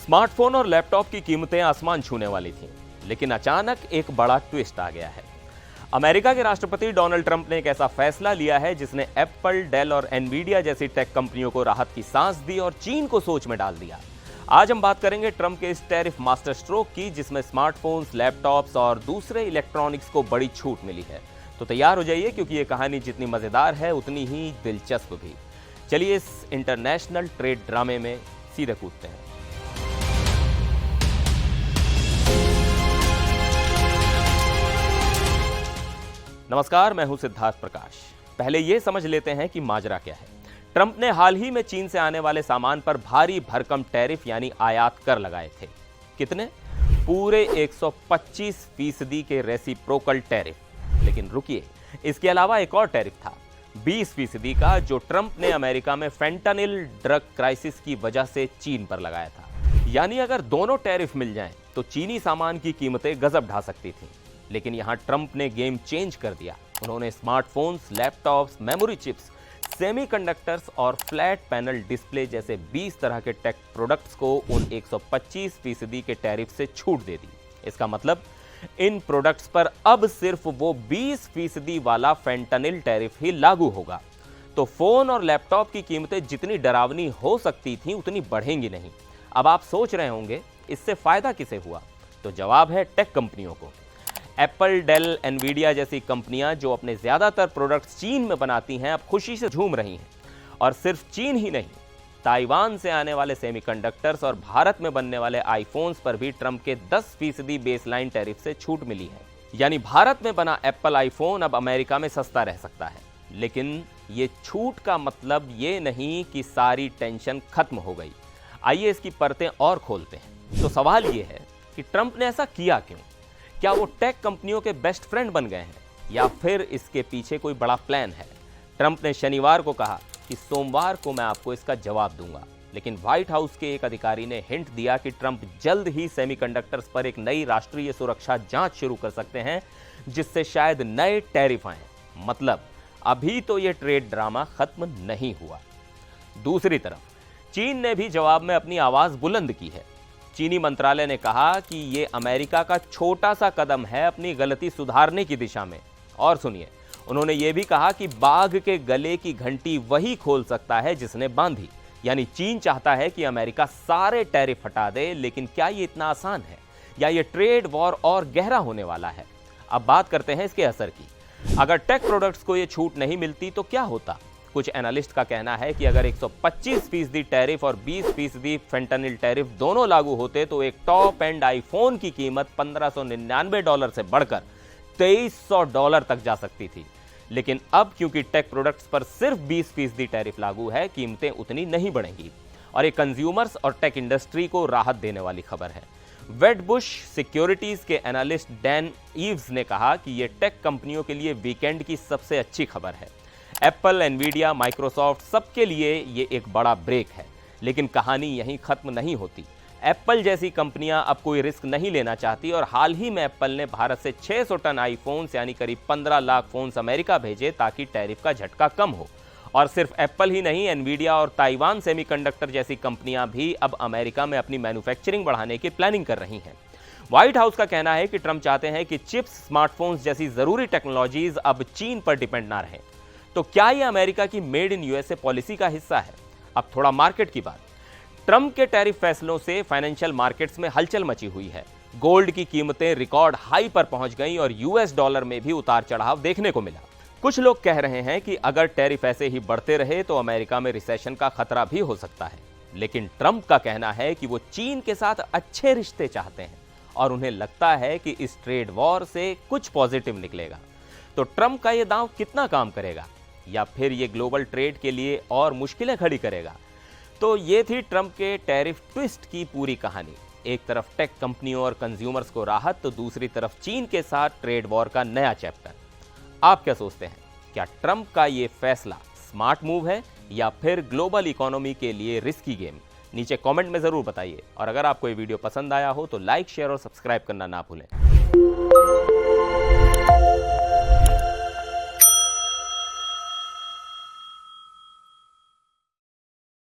Smartphone और laptop की कीमतें आसमान छूने वाली थीं, लेकिन अचानक एक बड़ा ट्विस्ट आ गया है। अमेरिका के राष्ट्रपति डोनाल्ड ट्रंप ने एक ऐसा फैसला लिया है जिसने एप्पल, डेल और एनवीडिया जैसी टेक कंपनियों को राहत की सांस दी और चीन को सोच में डाल दिया। आज हम बात करेंगे ट्रंप के इस टैरिफ मास्टर स्ट्रोक की, जिसमें स्मार्टफोन्स, लैपटॉप्स और दूसरे इलेक्ट्रॉनिक्स को बड़ी छूट मिली है। तो तैयार हो जाइए, क्योंकि ये कहानी जितनी मजेदार है उतनी ही दिलचस्प भी। चलिए इस इंटरनेशनल ट्रेड ड्रामे में सीधे कूदते हैं। नमस्कार, मैं हूं सिद्धार्थ प्रकाश। पहले यह समझ लेते हैं कि माजरा क्या है। ट्रंप ने हाल ही में चीन से आने वाले सामान पर भारी भरकम टैरिफ यानी आयात कर लगाए थे। कितने? पूरे 125% के रेसिप्रोकल टैरिफ। लेकिन रुकिए, इसके अलावा एक और टैरिफ था 20% का, जो ट्रंप ने अमेरिका में फेंटानिल ड्रग क्राइसिस की वजह से चीन पर लगाया था। यानी अगर दोनों टैरिफ मिल जाएं तो चीनी सामान की कीमतें गजब ढा सकती थीं। लेकिन यहां ट्रंप ने गेम चेंज कर दिया। उन्होंने smartphones, laptops, memory chips, semiconductors और फ्लैट पैनल डिस्प्ले जैसे 20 तरह के टेक प्रोडक्ट्स को उन 125% के टैरिफ से छूट दे दी। इसका मतलब इन प्रोडक्ट्स पर अब सिर्फ वो 20% वाला फेंटानिल टैरिफ ही लागू होगा। तो फोन और लैपटॉप की कीमतें जितनी डरावनी हो सकती थी उतनी बढ़ेंगी नहीं। अब आप सोच रहे होंगे इससे फायदा किसे हुआ? तो जवाब है टेक कंपनियों को। एप्पल, डेल, एनवीडिया जैसी कंपनियां जो अपने ज्यादातर प्रोडक्ट्स चीन में बनाती हैं, अब खुशी से झूम रही हैं। और सिर्फ चीन ही नहीं, ताइवान से आने वाले सेमीकंडक्टर्स और भारत में बनने वाले आईफोन्स पर भी ट्रंप के 10% बेसलाइन टैरिफ से छूट मिली है। यानी भारत में बना एप्पल आईफोन अब अमेरिका में सस्ता रह सकता है। लेकिन ये छूट का मतलब ये नहीं कि सारी टेंशन खत्म हो गई। आइए इसकी परतें और खोलते हैं। तो सवाल ये है कि ट्रंप ने ऐसा किया क्यों? क्या वो टेक कंपनियों के बेस्ट फ्रेंड बन गए हैं, या फिर इसके पीछे कोई बड़ा प्लान है? ट्रंप ने शनिवार को कहा कि सोमवार को मैं आपको इसका जवाब दूंगा। लेकिन व्हाइट हाउस के एक अधिकारी ने हिंट दिया कि ट्रंप जल्द ही सेमीकंडक्टर्स पर एक नई राष्ट्रीय सुरक्षा जांच शुरू कर सकते हैं, जिससे शायद नए टैरिफ आए। मतलब अभी तो ये ट्रेड ड्रामा खत्म नहीं हुआ। दूसरी तरफ चीन ने भी जवाब में अपनी आवाज बुलंद की है। चीनी मंत्रालय ने कहा कि ये अमेरिका का छोटा सा कदम है अपनी गलती सुधारने की दिशा में। और सुनिए, उन्होंने ये भी कहा कि बाघ के गले की घंटी वही खोल सकता है जिसने बांधी। यानी चीन चाहता है कि अमेरिका सारे टैरिफ हटा दे। लेकिन क्या ये इतना आसान है, या ये ट्रेड वॉर और गहरा होने वाला है? अब बात करते हैं इसके असर की। अगर टेक प्रोडक्ट्स को ये छूट नहीं मिलती तो क्या होता? कुछ एनालिस्ट का कहना है कि अगर 125% टैरिफ और 20% फेंटानिल टैरिफ दोनों लागू होते तो एक टॉप एंड आईफोन की कीमत $1599 से बढ़कर $2300 तक जा सकती थी। लेकिन अब क्योंकि टेक प्रोडक्ट्स पर सिर्फ 20% टैरिफ लागू है, कीमतें उतनी नहीं बढ़ेंगी। और ये कंज्यूमर्स और टेक इंडस्ट्री को राहत देने वाली खबर है। वेडबुश सिक्योरिटीज के एनालिस्ट डैन ईव्स ने कहा कि यह टेक कंपनियों के लिए वीकेंड की सबसे अच्छी खबर है। एप्पल, एनवीडिया, माइक्रोसॉफ्ट, सबके लिए ये एक बड़ा ब्रेक है। लेकिन कहानी यहीं खत्म नहीं होती। एप्पल जैसी कंपनियां अब कोई रिस्क नहीं लेना चाहती और हाल ही में एप्पल ने भारत से 600 टन आईफोन्स यानी करीब 15 लाख फोन्स अमेरिका भेजे, ताकि टैरिफ का झटका कम हो। और सिर्फ एप्पल ही नहीं, एनवीडिया और ताइवान सेमीकंडक्टर जैसी कंपनियां भी अब अमेरिका में अपनी मैन्युफैक्चरिंग बढ़ाने की प्लानिंग कर रही हैं। व्हाइट हाउस का कहना है कि ट्रंप चाहते हैं कि चिप्स, स्मार्टफोन्स जैसी जरूरी टेक्नोलॉजीज अब चीन पर डिपेंड ना रहें। तो क्या यह अमेरिका की मेड इन यूएसए पॉलिसी का हिस्सा है? अब थोड़ा मार्केट की बात। ट्रंप के टैरिफ फैसलों से फाइनेंशियल मार्केट्स में हलचल मची हुई है। गोल्ड की कीमतें रिकॉर्ड हाई पर पहुंच गईं और यूएस डॉलर में भी उतार चढ़ाव देखने को मिला। कुछ लोग कह रहे हैं कि अगर टैरिफ ऐसे ही बढ़ते रहे तो अमेरिका में रिसेशन का खतरा भी हो सकता है। लेकिन ट्रंप का कहना है कि वो चीन के साथ अच्छे रिश्ते चाहते हैं और उन्हें लगता है कि इस ट्रेड वॉर से कुछ पॉजिटिव निकलेगा। तो ट्रंप का यह दांव कितना काम करेगा, या फिर ये ग्लोबल ट्रेड के लिए और मुश्किलें खड़ी करेगा? तो ये थी ट्रंप के टैरिफ ट्विस्ट की पूरी कहानी। एक तरफ टेक कंपनियों और कंज्यूमर्स को राहत, तो दूसरी तरफ चीन के साथ ट्रेड वॉर का नया चैप्टर। आप क्या सोचते हैं? क्या ट्रंप का ये फैसला स्मार्ट मूव है, या फिर ग्लोबल इकोनॉमी के लिए रिस्की गेम? नीचे कमेंट में जरूर बताइए। और अगर आपको ये वीडियो पसंद आया हो तो लाइक, शेयर और सब्सक्राइब करना ना भूलें।